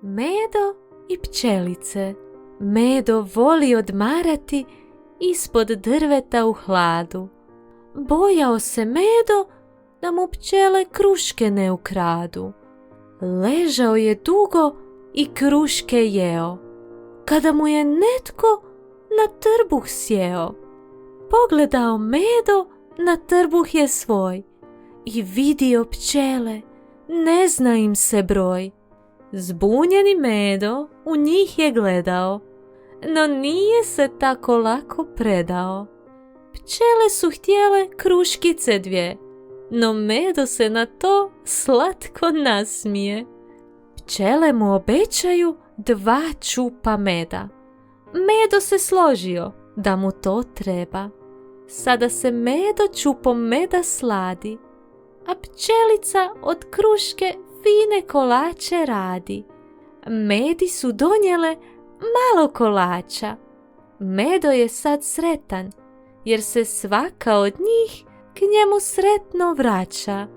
Medo i pčelice. Medo voli odmarati ispod drveta u hladu. Bojao se Medo da mu pčele kruške ne ukradu. Ležao je dugo i kruške jeo, kada mu je netko na trbuh sjeo. Pogledao Medo, na trbuh je svoj i vidio pčele, ne zna im se broj. Zbunjeni Medo u njih je gledao, no nije se tako lako predao. Pčele su htjele kruškice dvije, no Medo se na to slatko nasmije. Pčele mu obećaju 2 čupa meda. Medo se složio da mu to treba. Sada se Medo čupom meda sladi, a pčelica od kruške fine kolače radi. Medi su donijele malo kolača. Medo je sad sretan, jer se svaka od njih k njemu sretno vraća.